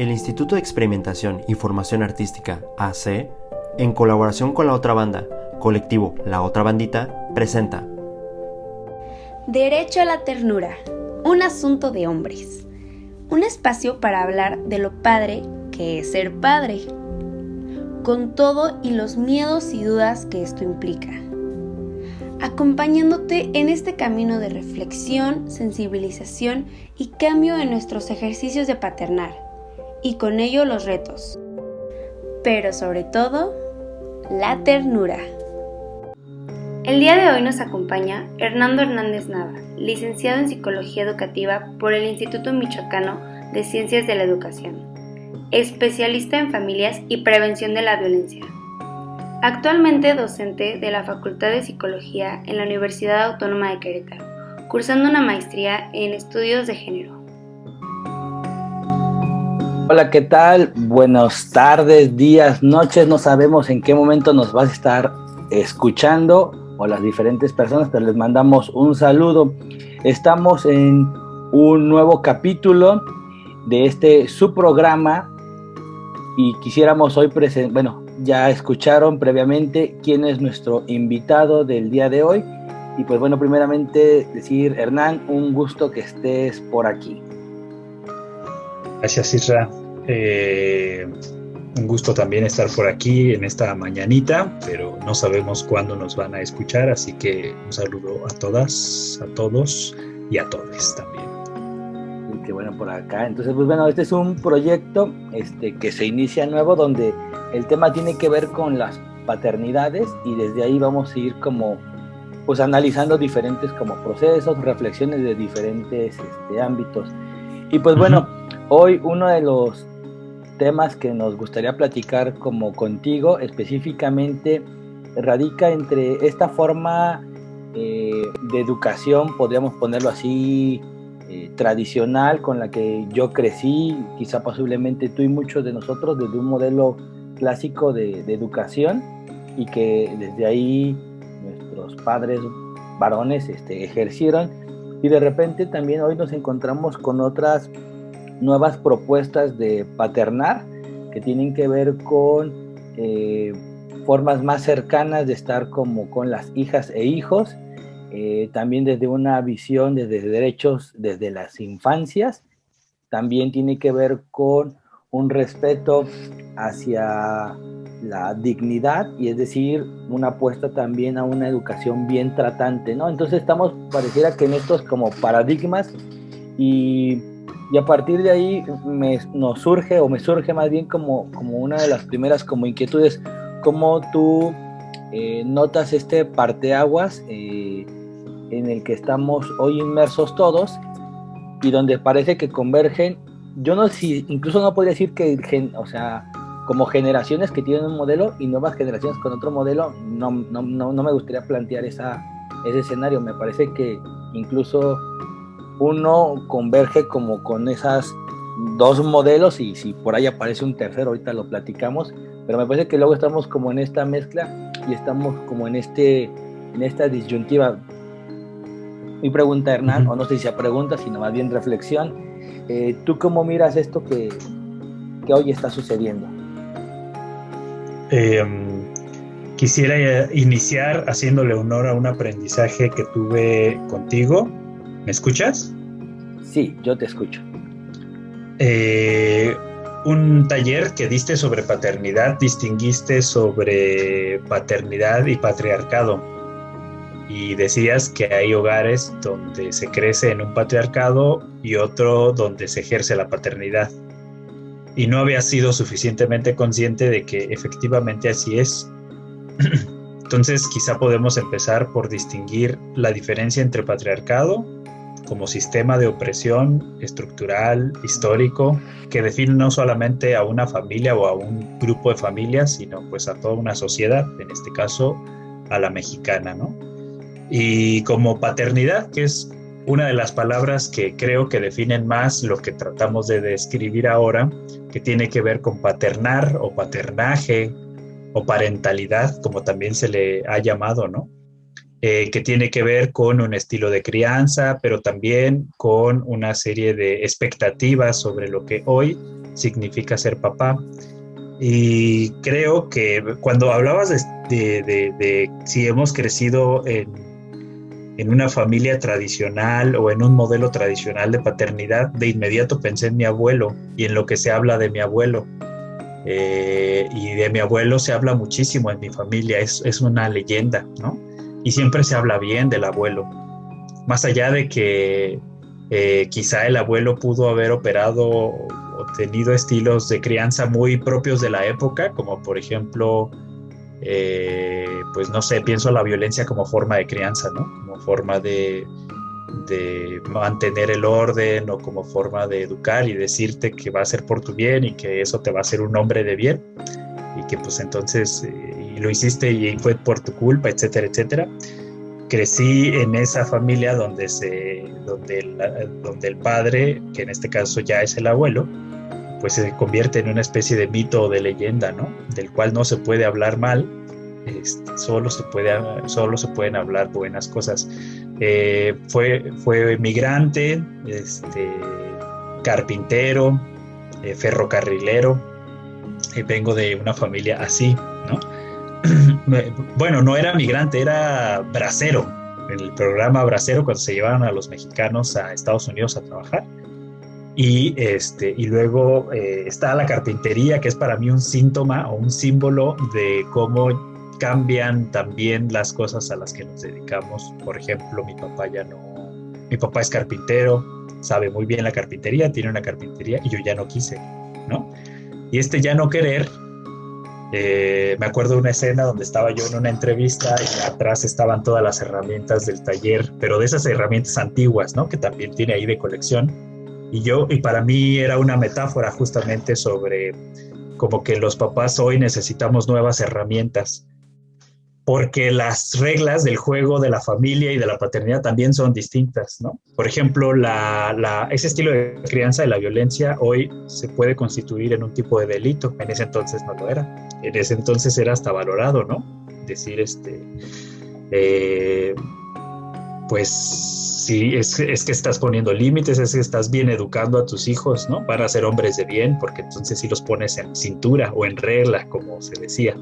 El Instituto de Experimentación y Formación Artística, AC, en colaboración con La Otra Banda, colectivo La Otra Bandita, presenta Derecho a la ternura, un asunto de hombres. Un espacio para hablar de lo padre que es ser padre, con todo y los miedos y dudas que esto implica. Acompañándote en este camino de reflexión, sensibilización y cambio en nuestros ejercicios de paternar, y con ello los retos. Pero sobre todo, la ternura. El día de hoy nos acompaña Hernando Hernández Nava, licenciado en Psicología Educativa por el Instituto Michoacano de Ciencias de la Educación, especialista en familias y prevención de la violencia. Actualmente docente de la Facultad de Psicología en la Universidad Autónoma de Querétaro, cursando una maestría en estudios de género. Hola, ¿qué tal? Buenas tardes, días, noches, no sabemos en qué momento nos vas a estar escuchando o las diferentes personas, pero les mandamos un saludo. Estamos en un nuevo capítulo de este subprograma y quisiéramos hoy ya escucharon previamente quién es nuestro invitado del día de hoy y pues bueno, primeramente decir, Hernán, un gusto que estés por aquí. Gracias, Isra. Un gusto también estar por aquí en esta mañanita, pero no sabemos cuándo nos van a escuchar, así que un saludo a todas, a todos y a todes también. Y qué bueno por acá. Entonces, pues bueno, este es un proyecto que se inicia nuevo, donde el tema tiene que ver con las paternidades y desde ahí vamos a ir como pues analizando diferentes como procesos, reflexiones de diferentes ámbitos. Y pues bueno, hoy uno de los temas que nos gustaría platicar como contigo específicamente radica entre esta forma de educación, podríamos ponerlo así, tradicional, con la que yo crecí, quizá posiblemente tú y muchos de nosotros, desde un modelo clásico de educación, y que desde ahí nuestros padres varones ejercieron, y de repente también hoy nos encontramos con otras nuevas propuestas de paternar que tienen que ver con formas más cercanas de estar como con las hijas e hijos, también desde una visión desde derechos desde las infancias, también tiene que ver con un respeto hacia la dignidad, y es decir, una apuesta también a una educación bien tratante, ¿no? Entonces pareciera que en estos como paradigmas, y a partir de ahí me surge más bien como una de las primeras como inquietudes, cómo tú notas este parteaguas en el que estamos hoy inmersos todos, y donde parece que convergen, yo no sé si, incluso no podría decir que, como generaciones que tienen un modelo y nuevas generaciones con otro modelo, no me gustaría plantear ese escenario. Me parece que incluso uno converge como con esas dos modelos, y si por ahí aparece un tercero, ahorita lo platicamos, pero me parece que luego estamos como en esta mezcla y estamos como en esta disyuntiva. Mi pregunta, Hernán, o no sé si sea pregunta, sino más bien reflexión, ¿tú cómo miras esto que hoy está sucediendo? Quisiera iniciar haciéndole honor a un aprendizaje que tuve contigo. ¿Me escuchas? Sí, yo te escucho. Un taller que diste sobre paternidad, distinguiste sobre paternidad y patriarcado, y decías que hay hogares donde se crece en un patriarcado y otro donde se ejerce la paternidad, y no había sido suficientemente consciente de que efectivamente así es. Entonces quizá podemos empezar por distinguir la diferencia entre patriarcado como sistema de opresión estructural, histórico, que define no solamente a una familia o a un grupo de familias, sino pues a toda una sociedad, en este caso a la mexicana, ¿no? Y como paternidad, que es una de las palabras que creo que definen más lo que tratamos de describir ahora, que tiene que ver con paternar o paternaje o parentalidad, como también se le ha llamado, ¿no? Que tiene que ver con un estilo de crianza, pero también con una serie de expectativas sobre lo que hoy significa ser papá. Y creo que cuando hablabas de si hemos crecido en una familia tradicional o en un modelo tradicional de paternidad, de inmediato pensé en mi abuelo y en lo que se habla de mi abuelo. Y de mi abuelo se habla muchísimo en mi familia, es una leyenda, ¿no? Y siempre se habla bien del abuelo, más allá de que quizá el abuelo pudo haber operado o tenido estilos de crianza muy propios de la época, como por ejemplo, pues no sé, pienso en la violencia como forma de crianza, ¿no? Como forma de mantener el orden o como forma de educar y decirte que va a ser por tu bien y que eso te va a hacer un hombre de bien y que pues entonces y lo hiciste y fue por tu culpa, etcétera, etcétera. Crecí en esa familia donde el padre, que en este caso ya es el abuelo, pues se convierte en una especie de mito o de leyenda, ¿no? Del cual no se puede hablar mal, solo se pueden hablar buenas cosas. Fue migrante, carpintero, ferrocarrilero, y vengo de una familia así, ¿no? Bueno, no era migrante, era bracero. En el programa Bracero, cuando se llevaban a los mexicanos a Estados Unidos a trabajar. Y luego está la carpintería, que es para mí un síntoma o un símbolo de cómo cambian también las cosas a las que nos dedicamos. Por ejemplo, mi papá es carpintero, sabe muy bien la carpintería, tiene una carpintería y yo ya no quise, ¿no? Y ya no querer, me acuerdo de una escena donde estaba yo en una entrevista y atrás estaban todas las herramientas del taller, pero de esas herramientas antiguas, ¿no? Que también tiene ahí de colección. Y para mí era una metáfora justamente sobre como que los papás hoy necesitamos nuevas herramientas, porque las reglas del juego de la familia y de la paternidad también son distintas, ¿no? Por ejemplo, ese estilo de crianza de la violencia hoy se puede constituir en un tipo de delito. En ese entonces no lo era. En ese entonces era hasta valorado, ¿no? Decir, pues sí, es que estás poniendo límites, es que estás bien educando a tus hijos, ¿no? Van a ser hombres de bien, porque entonces sí los pones en cintura o en regla, como se decía.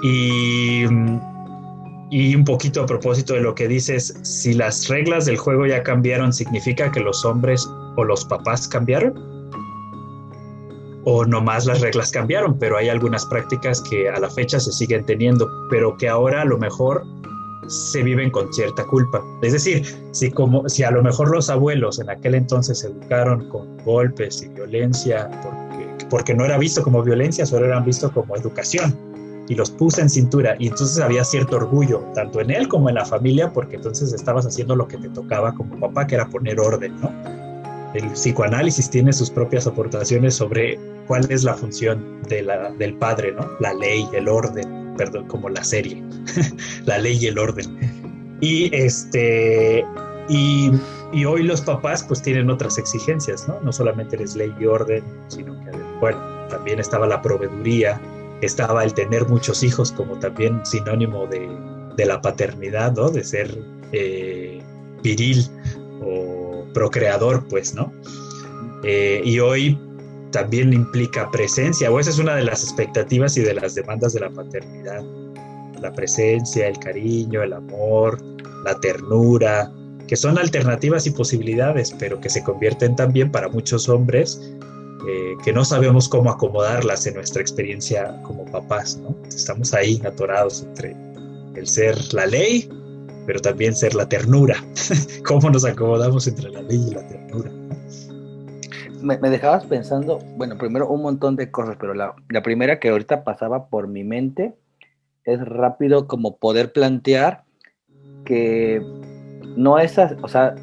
Y un poquito a propósito de lo que dices, si las reglas del juego ya cambiaron, ¿significa que los hombres o los papás cambiaron? O nomás las reglas cambiaron, pero hay algunas prácticas que a la fecha se siguen teniendo, pero que ahora a lo mejor se viven con cierta culpa. Es decir, si a lo mejor los abuelos en aquel entonces se educaron con golpes y violencia porque no era visto como violencia, solo eran visto como educación, y los puse en cintura, y entonces había cierto orgullo, tanto en él como en la familia, porque entonces estabas haciendo lo que te tocaba como papá, que era poner orden, ¿no? El psicoanálisis tiene sus propias aportaciones sobre cuál es la función del padre, ¿no? La ley, el orden, perdón, como la serie, la ley y el orden. Y hoy los papás pues tienen otras exigencias, ¿no? No solamente eres ley y orden, sino que, bueno, también estaba la proveeduría, estaba el tener muchos hijos como también sinónimo de la paternidad, ¿no? De ser viril o procreador, pues, ¿no? Y hoy también implica presencia, o esa es una de las expectativas y de las demandas de la paternidad. La presencia, el cariño, el amor, la ternura, que son alternativas y posibilidades, pero que se convierten también para muchos hombres que no sabemos cómo acomodarlas en nuestra experiencia como papás, ¿no? Estamos ahí atorados entre el ser la ley, pero también ser la ternura. ¿Cómo nos acomodamos entre la ley y la ternura? Me dejabas pensando, bueno, primero un montón de cosas, pero la primera que ahorita pasaba por mi mente es rápido como poder plantear que no es, o sea,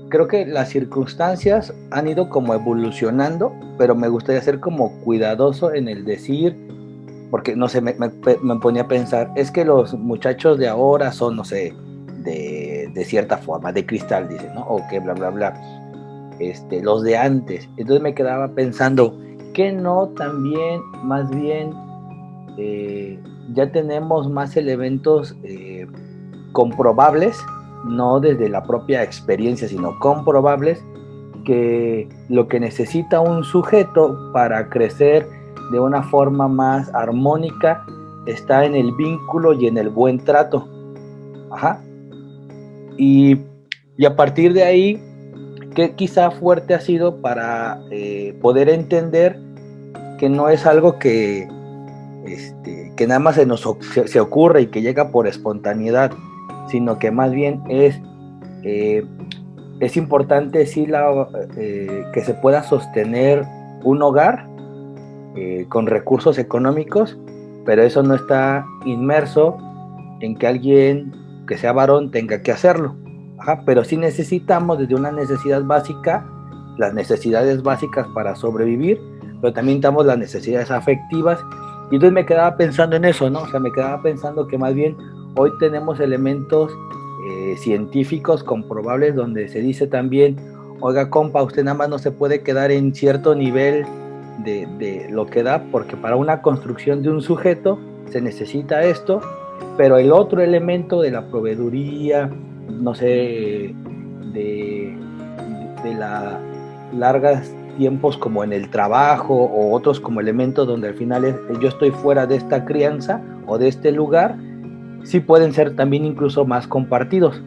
creo que las circunstancias han ido como evolucionando, pero me gustaría ser como cuidadoso en el decir, porque no sé, me ponía a pensar, es que los muchachos de ahora son, no sé, de cierta forma, de cristal, dicen, ¿no? O que bla, bla, bla. Los de antes. Entonces me quedaba pensando, que no también, más bien, ya tenemos más elementos comprobables, no desde la propia experiencia, sino comprobables, que lo que necesita un sujeto para crecer de una forma más armónica está en el vínculo y en el buen trato. Ajá. Y a partir de ahí, ¿qué quizá fuerte ha sido para poder entender que no es algo que nada más se ocurre y que llega por espontaneidad, sino que más bien es importante sí que se pueda sostener un hogar con recursos económicos, pero eso no está inmerso en que alguien que sea varón tenga que hacerlo. Ajá, pero sí necesitamos desde una necesidad básica, las necesidades básicas para sobrevivir, pero también tenemos las necesidades afectivas. Y entonces me quedaba pensando en eso, ¿no? O sea, me quedaba pensando que más bien hoy tenemos elementos científicos comprobables donde se dice también, oiga, compa, usted nada más no se puede quedar en cierto nivel de lo que da, porque para una construcción de un sujeto se necesita esto, pero el otro elemento de la proveeduría, no sé, de la largas tiempos como en el trabajo o otros como elementos donde al final yo estoy fuera de esta crianza o de este lugar, sí pueden ser también incluso más compartidos,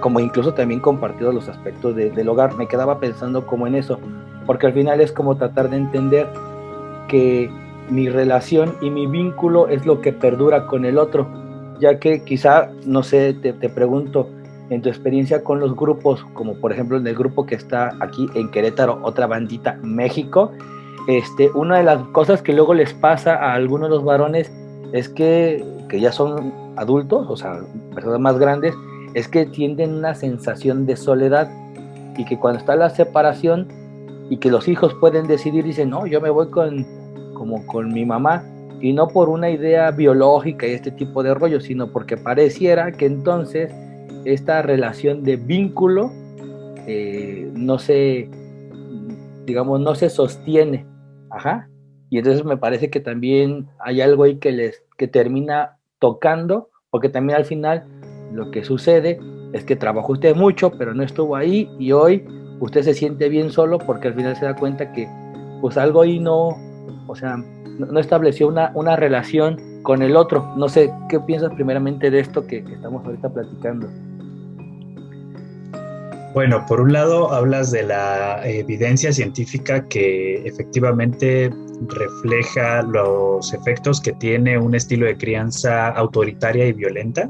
como incluso también compartidos los aspectos del hogar. Me quedaba pensando como en eso, porque al final es como tratar de entender que mi relación y mi vínculo es lo que perdura con el otro, ya que quizá, no sé, te pregunto, en tu experiencia con los grupos, como por ejemplo en el grupo que está aquí en Querétaro, Otra Bandita México, una de las cosas que luego les pasa a algunos de los varones es que ya son adultos, o sea, personas más grandes, es que tienen una sensación de soledad, y que cuando está la separación y que los hijos pueden decidir, dicen, no, yo me voy con mi mamá, y no por una idea biológica y este tipo de rollo, sino porque pareciera que entonces esta relación de vínculo no se sostiene. Ajá. Y entonces me parece que también hay algo ahí que termina tocando, porque también al final lo que sucede es que trabajó usted mucho, pero no estuvo ahí, y hoy usted se siente bien solo porque al final se da cuenta que pues algo ahí no estableció una relación con el otro. No sé, ¿qué piensas primeramente de esto que estamos ahorita platicando? Bueno, por un lado hablas de la evidencia científica que efectivamente refleja los efectos que tiene un estilo de crianza autoritaria y violenta.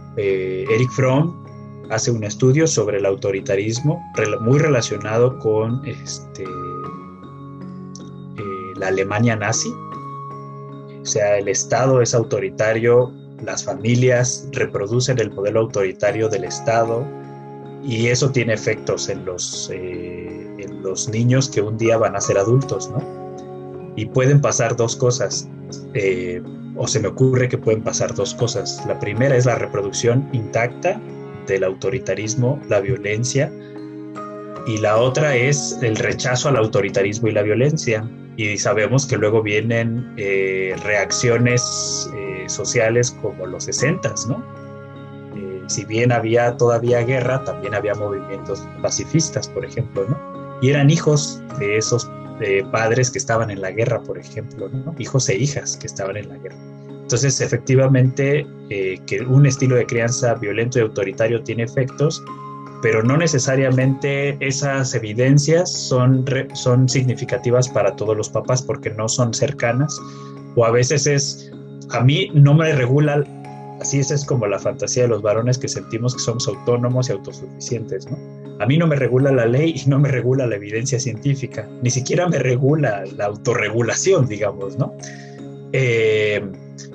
Erich Fromm hace un estudio sobre el autoritarismo muy relacionado con la Alemania nazi. O sea, el Estado es autoritario, las familias reproducen el modelo autoritario del Estado, y eso tiene efectos en los niños que un día van a ser adultos, ¿no? Y pueden pasar dos cosas, o se me ocurre que pueden pasar dos cosas. La primera es la reproducción intacta del autoritarismo, la violencia, y la otra es el rechazo al autoritarismo y la violencia. Y sabemos que luego vienen reacciones sociales como los 60s, ¿no? Si bien había todavía guerra, también había movimientos pacifistas, por ejemplo, ¿no? Y eran hijos de esos padres que estaban en la guerra, por ejemplo, ¿no? Hijos e hijas que estaban en la guerra. Entonces, efectivamente, que un estilo de crianza violento y autoritario tiene efectos, pero no necesariamente esas evidencias son significativas para todos los papás, porque no son cercanas, o a veces a mí no me regula, así es como la fantasía de los varones que sentimos que somos autónomos y autosuficientes, ¿no? A mí no me regula la ley y no me regula la evidencia científica, ni siquiera me regula la autorregulación, digamos, ¿no?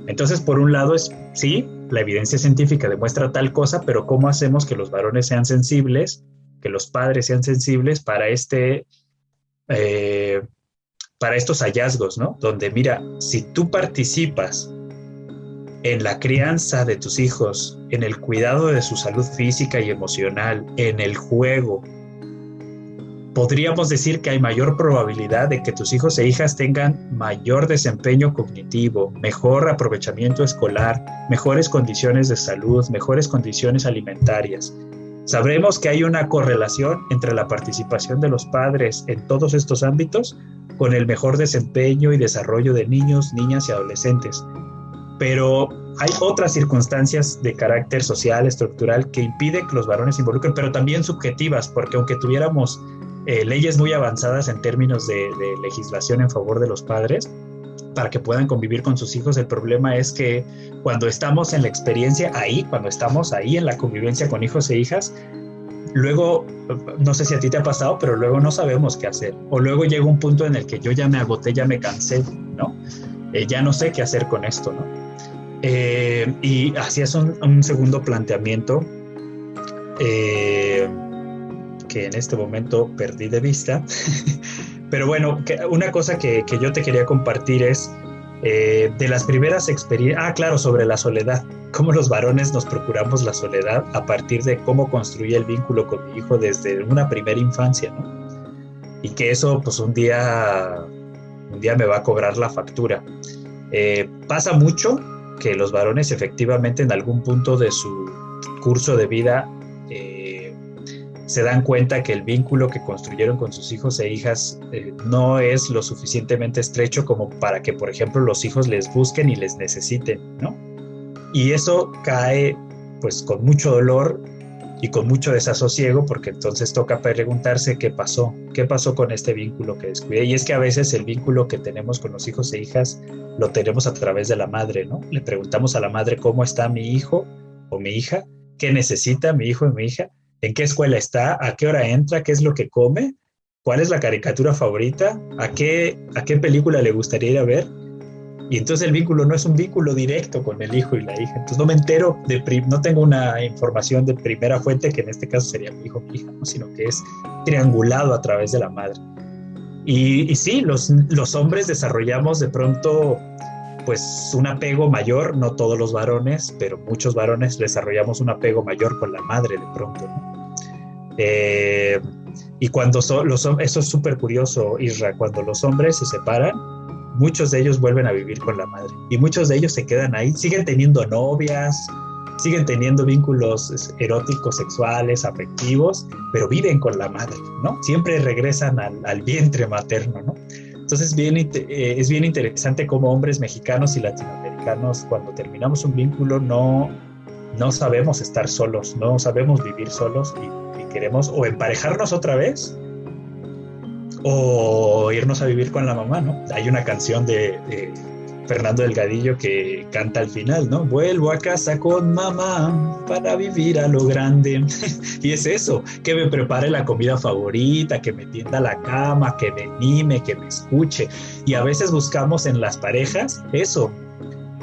Entonces, por un lado, sí, la evidencia científica demuestra tal cosa, pero ¿cómo hacemos que los varones sean sensibles, que los padres sean sensibles para estos hallazgos, ¿no? Donde, mira, si tú participas en la crianza de tus hijos, en el cuidado de su salud física y emocional, en el juego, podríamos decir que hay mayor probabilidad de que tus hijos e hijas tengan mayor desempeño cognitivo, mejor aprovechamiento escolar, mejores condiciones de salud, mejores condiciones alimentarias. Sabremos que hay una correlación entre la participación de los padres en todos estos ámbitos con el mejor desempeño y desarrollo de niños, niñas y adolescentes. Pero hay otras circunstancias de carácter social, estructural, que impiden que los varones se involucren, pero también subjetivas, porque aunque tuviéramos leyes muy avanzadas en términos de legislación en favor de los padres, para que puedan convivir con sus hijos, el problema es que cuando estamos en la experiencia ahí, cuando estamos ahí en la convivencia con hijos e hijas, luego, no sé si a ti te ha pasado, pero luego no sabemos qué hacer, o luego llega un punto en el que yo ya me agoté, ya me cansé, ¿no? Ya no sé qué hacer con esto, ¿no? Y así es un segundo planteamiento que en este momento perdí de vista. Pero bueno, una cosa que yo te quería compartir es de las primeras experiencias, claro, sobre la soledad, cómo los varones nos procuramos la soledad a partir de cómo construí el vínculo con mi hijo desde una primera infancia, ¿no? Y que eso pues un día me va a cobrar la factura. Pasa mucho que los varones efectivamente en algún punto de su curso de vida se dan cuenta que el vínculo que construyeron con sus hijos e hijas no es lo suficientemente estrecho como para que, por ejemplo, los hijos les busquen y les necesiten, ¿no? Y eso cae pues con mucho dolor y con mucho desasosiego, porque entonces toca preguntarse qué pasó con este vínculo que descuidé. Y es que a veces el vínculo que tenemos con los hijos e hijas lo tenemos a través de la madre, ¿no? Le preguntamos a la madre cómo está mi hijo o mi hija, qué necesita mi hijo y mi hija, en qué escuela está, a qué hora entra, qué es lo que come, cuál es la caricatura favorita, a qué película le gustaría ir a ver. Y entonces el vínculo no es un vínculo directo con el hijo y la hija. Entonces no me entero, no tengo una información de primera fuente, que en este caso sería mi hijo o mi hija, ¿no? Sino que es triangulado a través de la madre. Y sí, los hombres desarrollamos de pronto pues un apego mayor, no todos los varones, pero muchos varones desarrollamos un apego mayor con la madre de pronto, ¿no? Y cuando eso es súper curioso, Isra, cuando los hombres se separan, muchos de ellos vuelven a vivir con la madre y muchos de ellos se quedan ahí, siguen teniendo novias, siguen teniendo vínculos eróticos, sexuales, afectivos, pero viven con la madre, ¿no? Siempre regresan al vientre materno, ¿no? Entonces es bien interesante cómo hombres mexicanos y latinoamericanos, cuando terminamos un vínculo, no sabemos estar solos, no sabemos vivir solos y queremos o emparejarnos otra vez o irnos a vivir con la mamá, ¿no? Hay una canción de Fernando Delgadillo que canta al final, ¿no? Vuelvo a casa con mamá para vivir a lo grande. Y es eso, que me prepare la comida favorita, que me tienda la cama, que me anime, que me escuche. Y a veces buscamos en las parejas eso.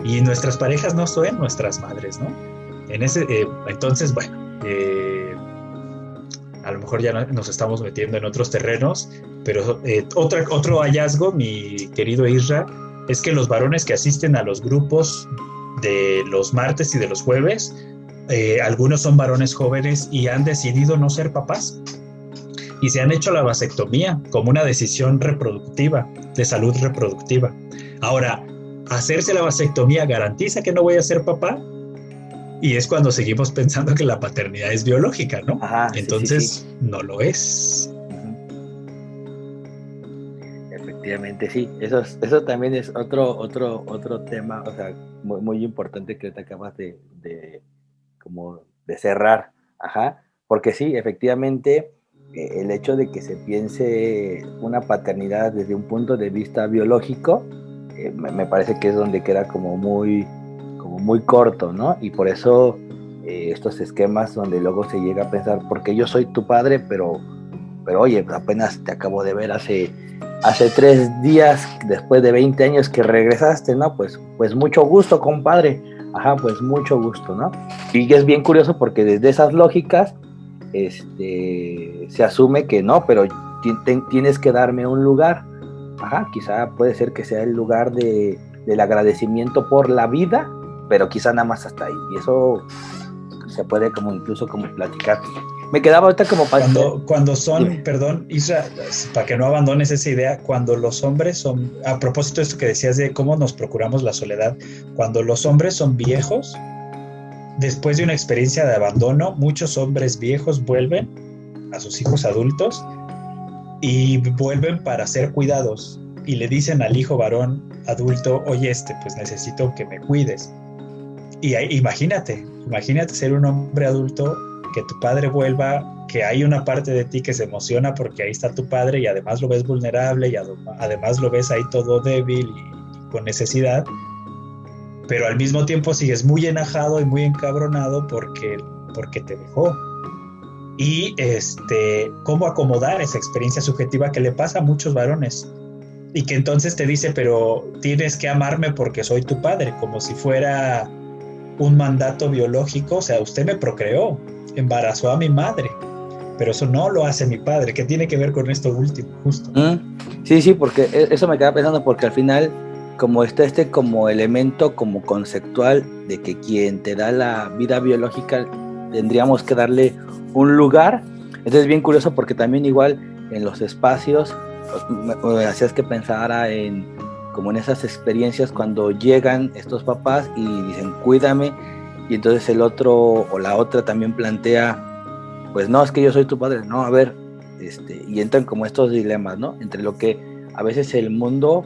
Y nuestras parejas no son nuestras madres, ¿no? Entonces, bueno, a lo mejor ya nos estamos metiendo en otros terrenos, pero otro hallazgo, mi querido Isra, es que los varones que asisten a los grupos de los martes y de los jueves, algunos son varones jóvenes y han decidido no ser papás y se han hecho la vasectomía como una decisión reproductiva, de salud reproductiva. Ahora, hacerse la vasectomía garantiza que no voy a ser papá, y es cuando seguimos pensando que la paternidad es biológica, ¿no? Ajá, entonces sí. No lo es. Efectivamente, sí. Eso también es otro tema, o sea, muy, muy importante que te acabas de cerrar. Ajá. Porque sí, efectivamente, el hecho de que se piense una paternidad desde un punto de vista biológico, me parece que es donde queda como muy corto, ¿no? Y por eso estos esquemas donde luego se llega a pensar, porque yo soy tu padre, pero oye, apenas te acabo de ver hace 3 días, después de 20 años que regresaste, ¿no? Pues mucho gusto, compadre. Ajá, pues mucho gusto, ¿no? Y es bien curioso porque desde esas lógicas se asume que no, pero tienes que darme un lugar. Ajá, quizá puede ser que sea el lugar del agradecimiento por la vida, pero quizá nada más hasta ahí. Y eso se puede incluso platicar. Me quedaba ahorita como para... Cuando son, perdón, Isra, para que no abandones esa idea, cuando los hombres son, a propósito de esto que decías de cómo nos procuramos la soledad, cuando los hombres son viejos, después de una experiencia de abandono, muchos hombres viejos vuelven a sus hijos adultos y vuelven para ser cuidados y le dicen al hijo varón adulto, oye, pues necesito que me cuides. Y imagínate ser un hombre adulto, que tu padre vuelva, que hay una parte de ti que se emociona porque ahí está tu padre y además lo ves vulnerable y además lo ves ahí todo débil y con necesidad, pero al mismo tiempo sigues muy enojado y muy encabronado porque te dejó. Y cómo acomodar esa experiencia subjetiva que le pasa a muchos varones y que entonces te dice, pero tienes que amarme porque soy tu padre, como si fuera un mandato biológico. O sea, usted me procreó, embarazó a mi madre, pero eso no lo hace mi padre. ¿Qué tiene que ver con esto último, justo? Sí, porque eso me queda pensando, porque al final, como está como elemento como conceptual de que quien te da la vida biológica tendríamos que darle un lugar. Entonces es bien curioso porque también igual en los espacios me hacías que pensara como en esas experiencias cuando llegan estos papás y dicen cuídame, y entonces el otro o la otra también plantea, pues no, es que yo soy tu padre, no, a ver, y entran como estos dilemas, ¿no? Entre lo que a veces el mundo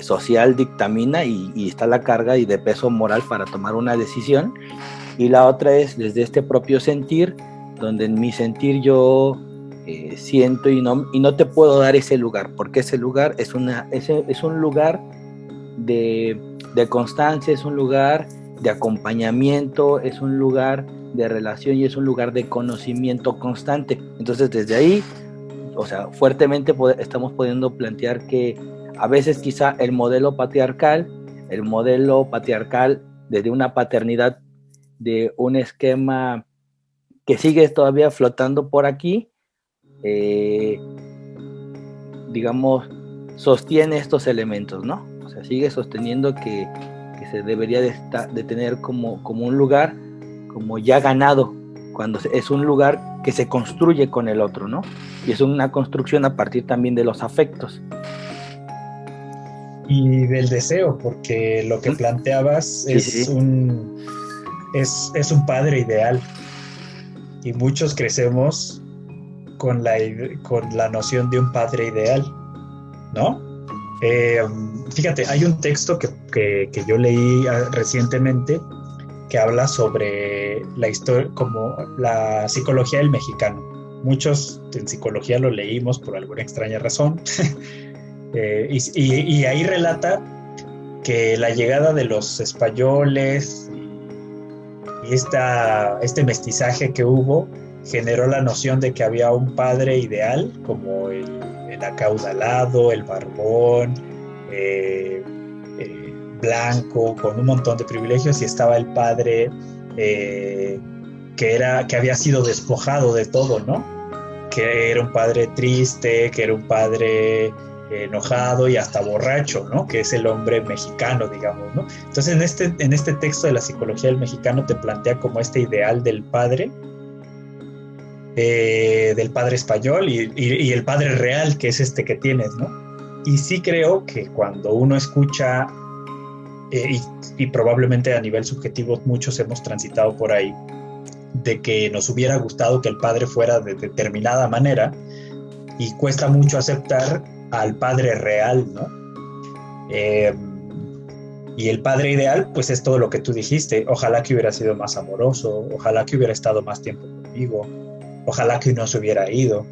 social dictamina y está la carga y de peso moral para tomar una decisión, y la otra es desde este propio sentir, donde en mi sentir yo siento y no te puedo dar ese lugar, porque ese lugar es un lugar de constancia, es un lugar de acompañamiento, es un lugar de relación y es un lugar de conocimiento constante. Entonces desde ahí, o sea, fuertemente estamos pudiendo plantear que a veces quizá el modelo patriarcal desde una paternidad de un esquema que sigue todavía flotando por aquí, digamos, sostiene estos elementos, ¿no? O sea, sigue sosteniendo que se debería de tener como un lugar como ya ganado, cuando es un lugar que se construye con el otro, ¿no? Y es una construcción a partir también de los afectos. Y del deseo, porque lo que planteabas es un padre ideal. Y muchos crecemos con la noción de un padre ideal, ¿no? Fíjate, hay un texto que yo leí recientemente que habla sobre la historia, como la psicología del mexicano. Muchos en psicología lo leímos por alguna extraña razón. Y ahí relata que la llegada de los españoles y este mestizaje que hubo generó la noción de que había un padre ideal, como el acaudalado, el barbón, blanco, con un montón de privilegios, y estaba el padre que había sido despojado de todo, ¿no? Que era un padre triste, que era un padre enojado y hasta borracho, ¿no? Que es el hombre mexicano, digamos, ¿no? Entonces en este texto de la psicología del mexicano te plantea como este ideal del padre español y el padre real, que es este que tienes, ¿no? Y sí creo que cuando uno escucha, y probablemente a nivel subjetivo muchos hemos transitado por ahí, de que nos hubiera gustado que el padre fuera de determinada manera, y cuesta mucho aceptar al padre real, ¿no? Y el padre ideal, pues es todo lo que tú dijiste. Ojalá que hubiera sido más amoroso, ojalá que hubiera estado más tiempo conmigo, ojalá que no se hubiera ido.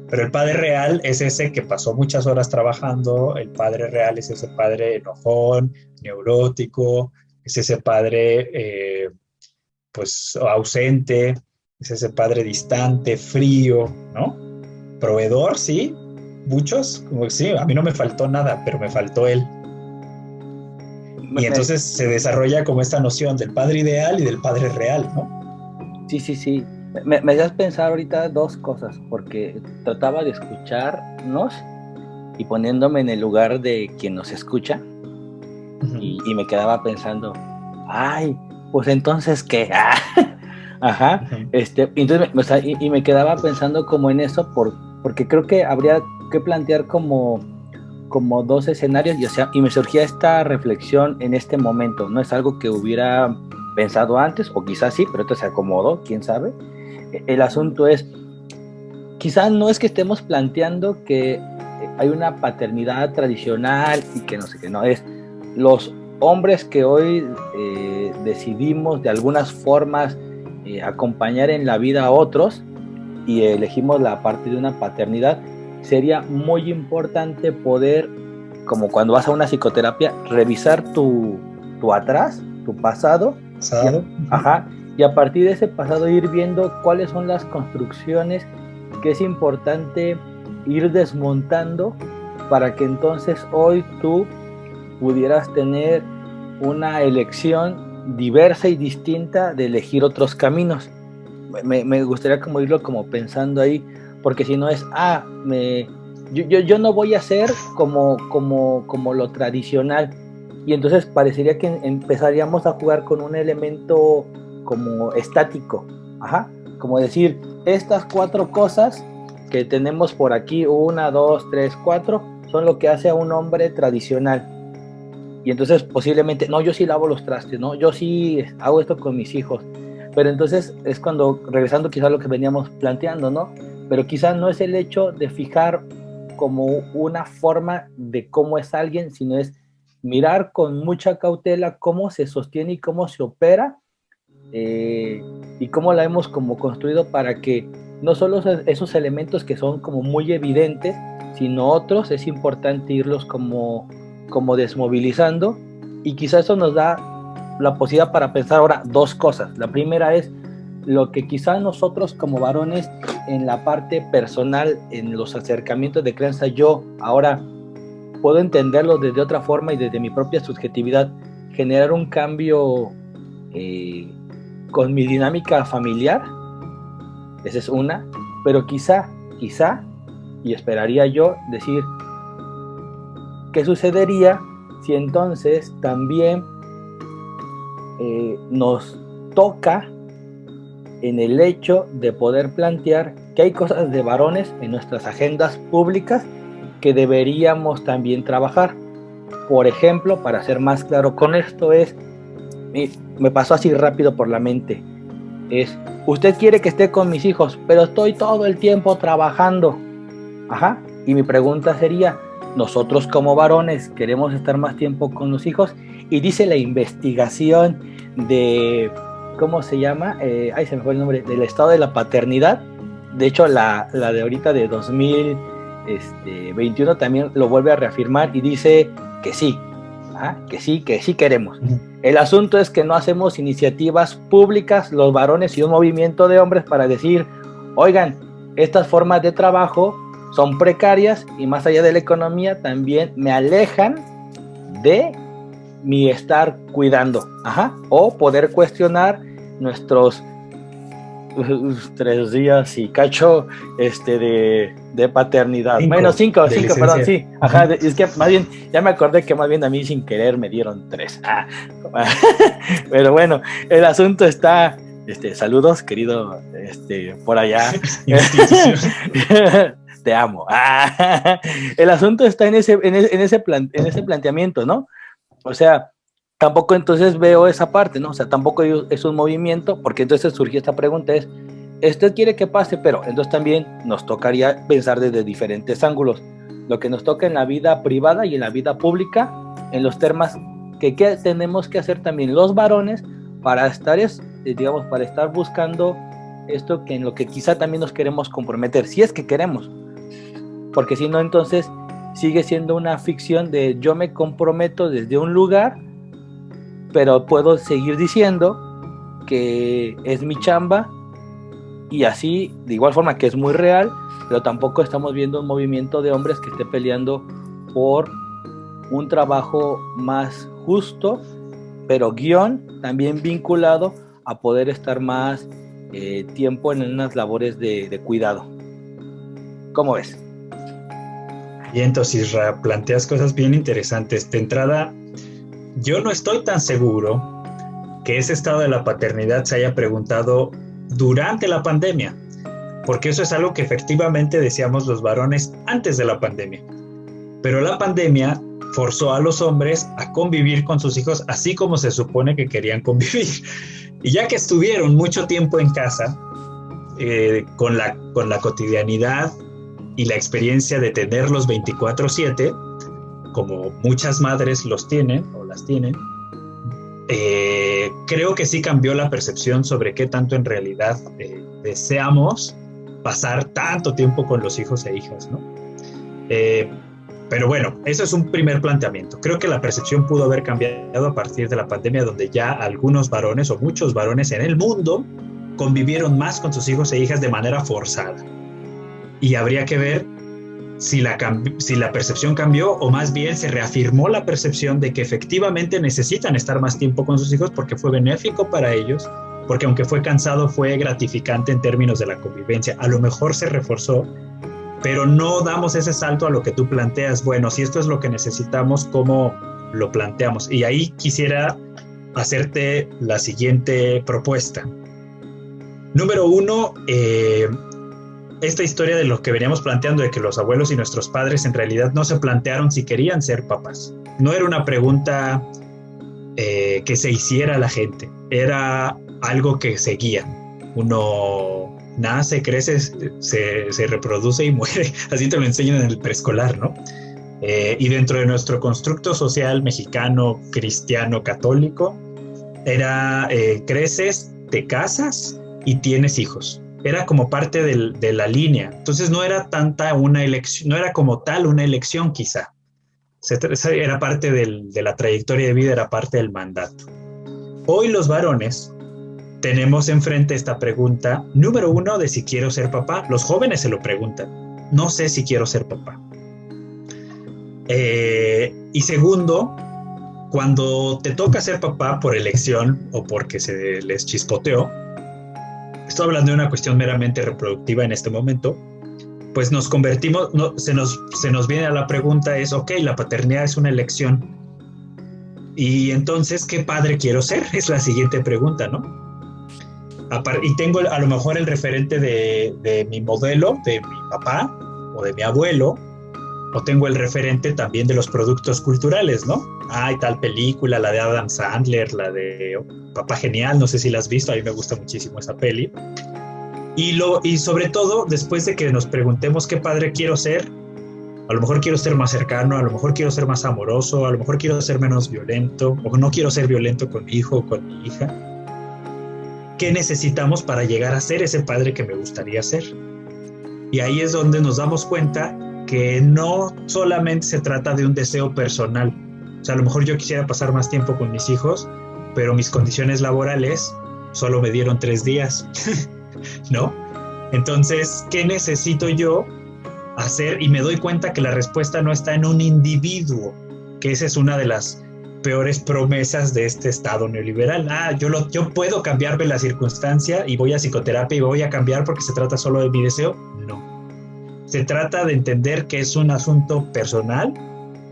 Pero el padre real es ese que pasó muchas horas trabajando, el padre real es ese padre enojón, neurótico, es ese padre pues ausente, es ese padre distante, frío, ¿no? Proveedor, sí, muchos, como que sí, a mí no me faltó nada, pero me faltó él. Y entonces se desarrolla como esta noción del padre ideal y del padre real, ¿no? Sí. Me hacías pensar ahorita dos cosas, porque trataba de escucharnos y poniéndome en el lugar de quien nos escucha, uh-huh. y me quedaba pensando, ay, pues entonces, ¿qué? Ajá, uh-huh. Entonces, y me quedaba pensando como en eso, porque creo que habría que plantear como dos escenarios, y me surgía esta reflexión en este momento. No es algo que hubiera pensado antes, o quizás sí, pero esto se acomodó, quién sabe. El asunto es, quizás no es que estemos planteando que hay una paternidad tradicional y que no sé qué, no, es los hombres que hoy decidimos de algunas formas acompañar en la vida a otros y elegimos la parte de una paternidad, sería muy importante poder, como cuando vas a una psicoterapia, revisar tu atrás, tu pasado, y a partir de ese pasado ir viendo cuáles son las construcciones que es importante ir desmontando para que entonces hoy tú pudieras tener una elección diversa y distinta de elegir otros caminos. Me gustaría como irlo como pensando ahí, porque si no es, yo no voy a ser como lo tradicional, y entonces parecería que empezaríamos a jugar con un elemento como estático, como decir, estas 4 cosas que tenemos por aquí, 1, 2, 3, 4, son lo que hace a un hombre tradicional. Y entonces posiblemente, no, yo sí lavo los trastes, no, yo sí hago esto con mis hijos. Pero entonces es cuando, regresando quizás a lo que veníamos planteando, ¿no? Pero quizás no es el hecho de fijar como una forma de cómo es alguien, sino es mirar con mucha cautela cómo se sostiene y cómo se opera, y cómo la hemos como construido para que no solo esos elementos que son como muy evidentes, sino otros es importante irlos como desmovilizando, y quizás eso nos da la posibilidad para pensar ahora 2 cosas. La primera es lo que quizás nosotros como varones en la parte personal, en los acercamientos de crianza, yo ahora puedo entenderlo desde otra forma y desde mi propia subjetividad, generar un cambio con mi dinámica familiar. Esa es una, pero quizá, y esperaría yo decir, ¿qué sucedería si entonces también nos toca en el hecho de poder plantear que hay cosas de varones en nuestras agendas públicas que deberíamos también trabajar? Por ejemplo, para ser más claro con esto, me pasó así rápido por la mente, usted quiere que esté con mis hijos, pero estoy todo el tiempo trabajando. Y mi pregunta sería, nosotros como varones queremos estar más tiempo con los hijos, y dice la investigación de, ¿cómo se llama? Se me fue el nombre, del estado de la paternidad. De hecho, la de ahorita de 2021 también lo vuelve a reafirmar y dice que sí, que sí queremos. El asunto es que no hacemos iniciativas públicas, los varones y un movimiento de hombres, para decir, oigan, estas formas de trabajo son precarias y más allá de la economía también me alejan de mi estar cuidando, o poder cuestionar nuestros 3 días y cacho de paternidad. 5, perdón, sí. Es que más bien, ya me acordé que más bien a mí sin querer me dieron 3. Pero bueno, el asunto está, saludos, querido, por allá. Te amo. El asunto está en ese planteamiento, ¿no? O sea, tampoco entonces veo esa parte, ¿no? O sea, tampoco es un movimiento, porque entonces surgió esta pregunta, usted quiere que pase, pero entonces también nos tocaría pensar desde diferentes ángulos, lo que nos toca en la vida privada y en la vida pública, en los temas que tenemos que hacer también los varones para estar, para estar buscando esto que en lo que quizá también nos queremos comprometer, si es que queremos, porque si no, entonces sigue siendo una ficción de yo me comprometo desde un lugar, pero puedo seguir diciendo que es mi chamba, y así, de igual forma que es muy real, pero tampoco estamos viendo un movimiento de hombres que esté peleando por un trabajo más justo, pero también vinculado a poder estar más tiempo en unas labores de cuidado. ¿Cómo ves? Y entonces, Isra, planteas cosas bien interesantes. De entrada, yo no estoy tan seguro que ese estado de la paternidad se haya preguntado durante la pandemia, porque eso es algo que efectivamente decíamos los varones antes de la pandemia. Pero la pandemia forzó a los hombres a convivir con sus hijos así como se supone que querían convivir. Y ya que estuvieron mucho tiempo en casa, con la cotidianidad y la experiencia de tenerlos 24/7, como muchas madres los tienen o las tienen, creo que sí cambió la percepción sobre qué tanto en realidad deseamos pasar tanto tiempo con los hijos e hijas, ¿no? Pero bueno, eso es un primer planteamiento. Creo que la percepción pudo haber cambiado a partir de la pandemia, donde ya algunos varones o muchos varones en el mundo convivieron más con sus hijos e hijas de manera forzada. Y habría que ver si la percepción cambió, o más bien se reafirmó la percepción de que efectivamente necesitan estar más tiempo con sus hijos porque fue benéfico para ellos, porque aunque fue cansado, fue gratificante en términos de la convivencia. A lo mejor se reforzó, pero no damos ese salto a lo que tú planteas. Bueno, si esto es lo que necesitamos, ¿cómo lo planteamos? Y ahí quisiera hacerte la siguiente propuesta. Número 1, esta historia de lo que veníamos planteando, de que los abuelos y nuestros padres en realidad no se plantearon si querían ser papás. No era una pregunta que se hiciera la gente, era algo que seguía. Uno nace, crece, se reproduce y muere. Así te lo enseñan en el preescolar, ¿no? Y dentro de nuestro constructo social mexicano, cristiano, católico, era creces, te casas y tienes hijos. Era como parte de la línea. Entonces no era tanta una elección, no era como tal una elección quizá. Era parte de la trayectoria de vida, era parte del mandato. Hoy los varones tenemos enfrente esta pregunta, número 1, de si quiero ser papá. Los jóvenes se lo preguntan. No sé si quiero ser papá. Y segundo, cuando te toca ser papá por elección o porque se les chispoteó, estoy hablando de una cuestión meramente reproductiva en este momento, pues nos convertimos, se nos viene a la pregunta es, ok, la paternidad es una elección. Y entonces, ¿qué padre quiero ser? Es la siguiente pregunta, ¿no? Y tengo a lo mejor el referente de mi modelo, de mi papá o de mi abuelo, o tengo el referente también de los productos culturales, ¿no? Hay tal película, la de Adam Sandler, la de Papá Genial, no sé si la has visto, a mí me gusta muchísimo esa peli. Y sobre todo, después de que nos preguntemos qué padre quiero ser, a lo mejor quiero ser más cercano, a lo mejor quiero ser más amoroso, a lo mejor quiero ser menos violento, o no quiero ser violento con mi hijo o con mi hija. ¿Qué necesitamos para llegar a ser ese padre que me gustaría ser? Y ahí es donde nos damos cuenta que no solamente se trata de un deseo personal. O sea, a lo mejor yo quisiera pasar más tiempo con mis hijos, pero mis condiciones laborales solo me dieron 3 días, ¿no? Entonces, ¿qué necesito yo hacer? Y me doy cuenta que la respuesta no está en un individuo, que esa es una de las peores promesas de este Estado neoliberal. Yo puedo cambiarme la circunstancia y voy a psicoterapia y voy a cambiar porque se trata solo de mi deseo. No. Se trata de entender que es un asunto personal,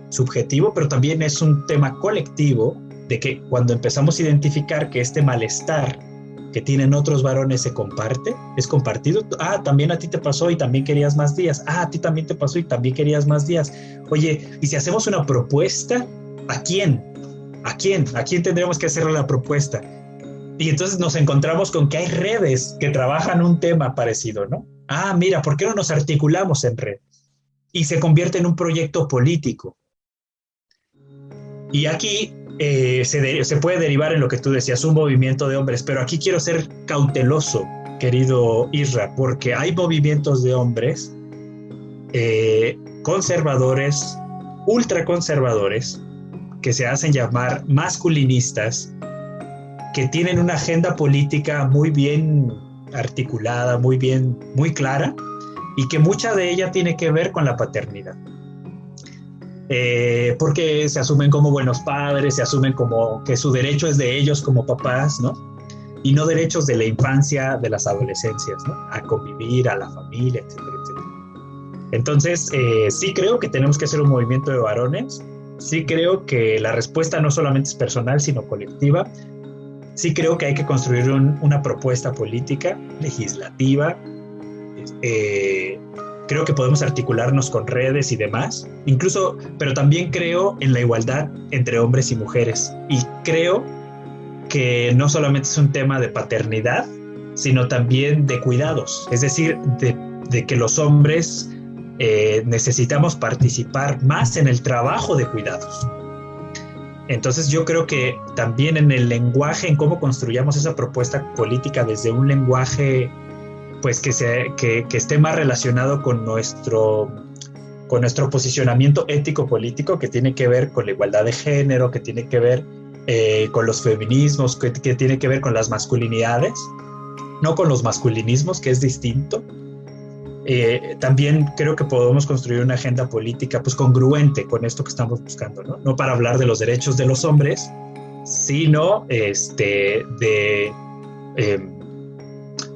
subjetivo, pero también es un tema colectivo, de que cuando empezamos a identificar que este malestar que tienen otros varones se comparte, es compartido. También a ti te pasó y también querías más días. A ti también te pasó y también querías más días. Oye, ¿y si hacemos una propuesta? ¿A quién? ¿A quién? ¿A quién tendríamos que hacerle la propuesta? Y entonces nos encontramos con que hay redes que trabajan un tema parecido, ¿no? Mira, ¿por qué no nos articulamos en red? Y se convierte en un proyecto político. Y aquí se puede derivar en lo que tú decías, un movimiento de hombres, pero aquí quiero ser cauteloso, querido Isra, porque hay movimientos de hombres conservadores, ultraconservadores, que se hacen llamar masculinistas, que tienen una agenda política muy bien articulada, muy clara, y que mucha de ella tiene que ver con la paternidad. Porque se asumen como buenos padres, se asumen como que su derecho es de ellos como papás, ¿no? Y no derechos de la infancia, de las adolescencias, ¿no? A convivir, a la familia, etcétera, etcétera. Entonces, sí creo que tenemos que hacer un movimiento de varones, sí creo que la respuesta no solamente es personal, sino colectiva. Sí creo que hay que construir una propuesta política, legislativa, creo que podemos articularnos con redes y demás, incluso, pero también creo en la igualdad entre hombres y mujeres, y creo que no solamente es un tema de paternidad, sino también de cuidados, es decir, de que los hombres necesitamos participar más en el trabajo de cuidados. Entonces yo creo que también en el lenguaje, en cómo construyamos esa propuesta política desde un lenguaje pues que esté más relacionado con nuestro posicionamiento ético-político, que tiene que ver con la igualdad de género, que tiene que ver con los feminismos, que tiene que ver con las masculinidades, no con los masculinismos, que es distinto. También creo que podemos construir una agenda política pues congruente con esto que estamos buscando, ¿no? No para hablar de los derechos de los hombres, sino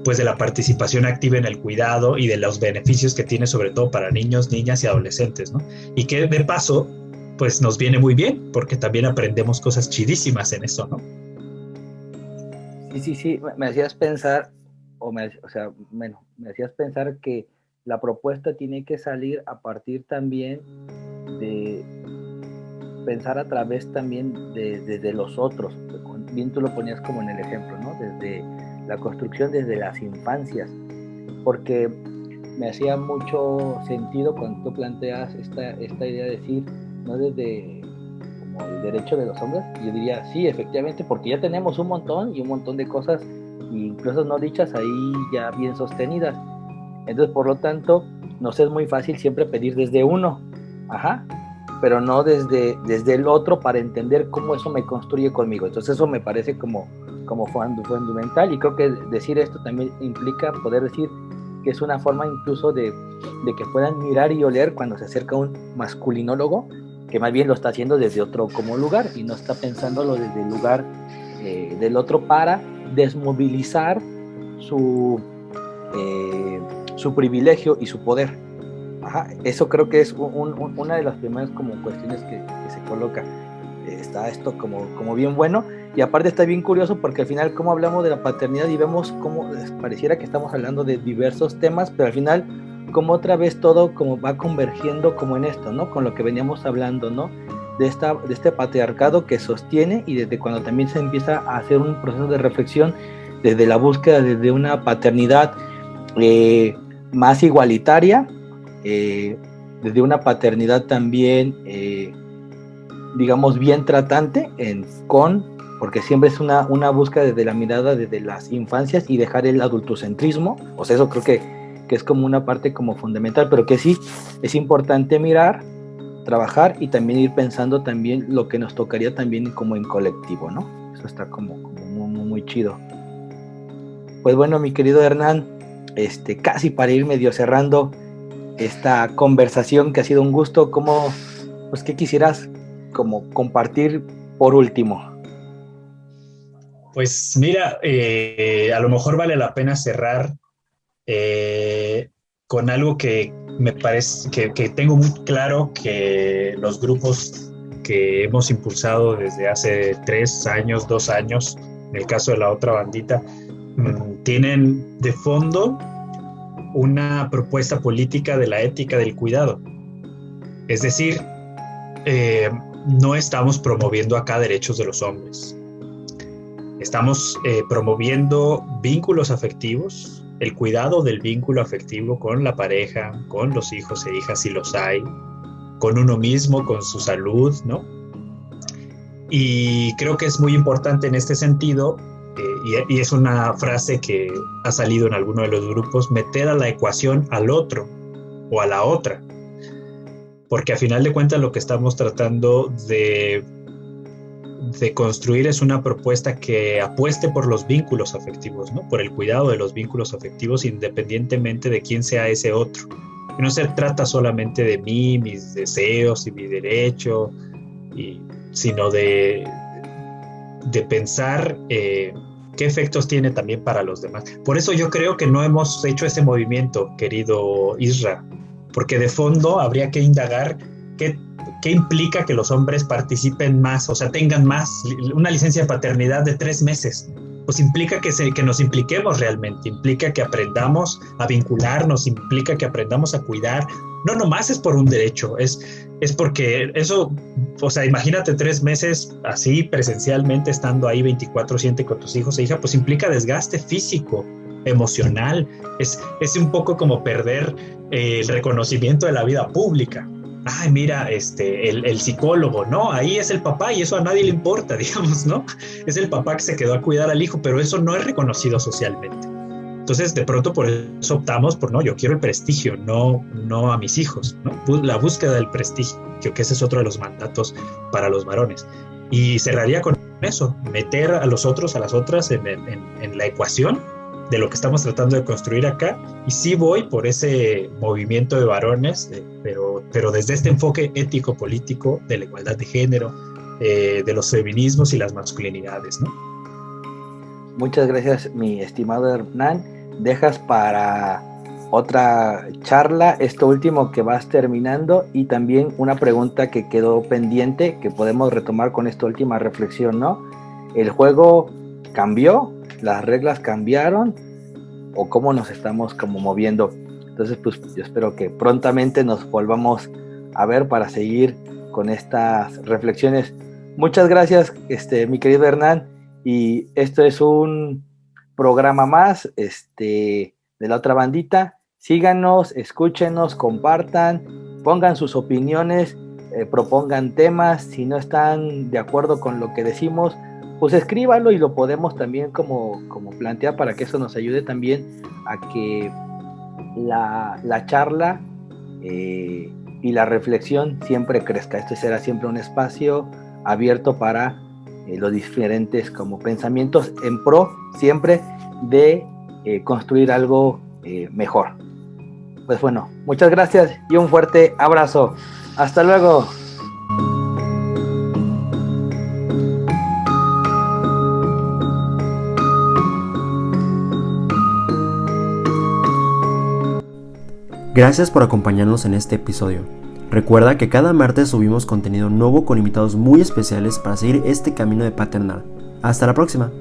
pues de la participación activa en el cuidado y de los beneficios que tiene sobre todo para niños, niñas y adolescentes, ¿no? Y que de paso pues nos viene muy bien porque también aprendemos cosas chidísimas en eso, ¿no? Sí, me hacías pensar, me hacías pensar que la propuesta tiene que salir a partir también de pensar a través también de los otros. Bien tú lo ponías como en el ejemplo, ¿no? Desde la construcción desde las infancias, porque me hacía mucho sentido cuando tú planteas esta idea de decir, no desde como el derecho de los hombres, yo diría, sí, efectivamente, porque ya tenemos un montón de cosas, incluso no dichas, ahí ya bien sostenidas. Entonces, por lo tanto, nos es muy fácil siempre pedir desde uno, pero no desde el otro para entender cómo eso me construye conmigo. Entonces, eso me parece como fundamental, y creo que decir esto también implica poder decir que es una forma incluso de que puedan mirar y oler cuando se acerca un masculinólogo, que más bien lo está haciendo desde otro como lugar y no está pensándolo desde el lugar del otro para desmovilizar su privilegio y su poder. Eso creo que es una de las primeras como cuestiones que se coloca. Está esto como bien bueno, y aparte está bien curioso porque al final como hablamos de la paternidad y vemos cómo pareciera que estamos hablando de diversos temas, pero al final como otra vez todo como va convergiendo como en esto, ¿no? Con lo que veníamos hablando, ¿no? De este patriarcado que sostiene, y desde cuando también se empieza a hacer un proceso de reflexión desde la búsqueda de una paternidad más igualitaria, desde una paternidad también digamos bien tratante porque siempre es una búsqueda desde la mirada desde las infancias y dejar el adultocentrismo. O sea, eso creo que es como una parte como fundamental, pero que sí es importante mirar, trabajar y también ir pensando también lo que nos tocaría también como en colectivo, ¿no? Eso está como muy chido. Pues bueno, mi querido Hernán, casi para ir medio cerrando esta conversación, que ha sido un gusto, ¿qué quisieras como compartir por último? Pues mira, a lo mejor vale la pena cerrar con algo que me parece que tengo muy claro que los grupos que hemos impulsado desde hace 3 años, 2 años, en el caso de la otra bandita, tienen de fondo una propuesta política de la ética del cuidado. Es decir, no estamos promoviendo acá derechos de los hombres. Estamos promoviendo vínculos afectivos, el cuidado del vínculo afectivo con la pareja, con los hijos e hijas si los hay, con uno mismo, con su salud, ¿no? Y creo que es muy importante en este sentido, y es una frase que ha salido en alguno de los grupos, meter a la ecuación al otro o a la otra. Porque a final de cuentas lo que estamos tratando de construir es una propuesta que apueste por los vínculos afectivos, ¿no? Por el cuidado de los vínculos afectivos independientemente de quién sea ese otro. Que no se trata solamente de mí, mis deseos y mi derecho, sino de pensar qué efectos tiene también para los demás. Por eso yo creo que no hemos hecho ese movimiento, querido Isra, porque de fondo habría que indagar qué implica que los hombres participen más, o sea, tengan más, una licencia de paternidad de 3 meses. pues implica que nos impliquemos realmente, implica que aprendamos a vincularnos, implica que aprendamos a cuidar. No nomás es por un derecho, es porque eso, o sea, imagínate 3 meses así presencialmente estando ahí 24/7 con tus hijos e hija, pues implica desgaste físico, emocional, es un poco como perder el reconocimiento de la vida pública. Ay, mira, el psicólogo, ¿no? Ahí es el papá y eso a nadie le importa, digamos, ¿no? Es el papá que se quedó a cuidar al hijo, pero eso no es reconocido socialmente. Entonces, de pronto por eso optamos por, no, yo quiero el prestigio, no a mis hijos, ¿no? La búsqueda del prestigio, que ese es otro de los mandatos para los varones. Y cerraría con eso, meter a los otros, a las otras en la ecuación de lo que estamos tratando de construir acá, y sí voy por ese movimiento de varones, pero desde este enfoque ético-político de la igualdad de género, de los feminismos y las masculinidades, ¿no? Muchas gracias, mi estimado Hernán. Dejas para otra charla esto último que vas terminando y también una pregunta que quedó pendiente que podemos retomar con esta última reflexión, ¿no? ¿El juego cambió? ¿Las reglas cambiaron? ¿O cómo nos estamos como moviendo? Entonces, pues yo espero que prontamente nos volvamos a ver para seguir con estas reflexiones. Muchas gracias, mi querido Hernán. Y esto es un programa más de La Otra Bandita. Síganos, escúchenos, compartan, pongan sus opiniones, propongan temas. Si no están de acuerdo con lo que decimos, pues escríbanlo y lo podemos también como plantear para que eso nos ayude también a que la charla y la reflexión siempre crezca. Este será siempre un espacio abierto para los diferentes como pensamientos en pro siempre de construir algo mejor. Pues bueno, muchas gracias y un fuerte abrazo. Hasta luego. Gracias por acompañarnos en este episodio. Recuerda que cada martes subimos contenido nuevo con invitados muy especiales para seguir este camino de paternar. Hasta la próxima.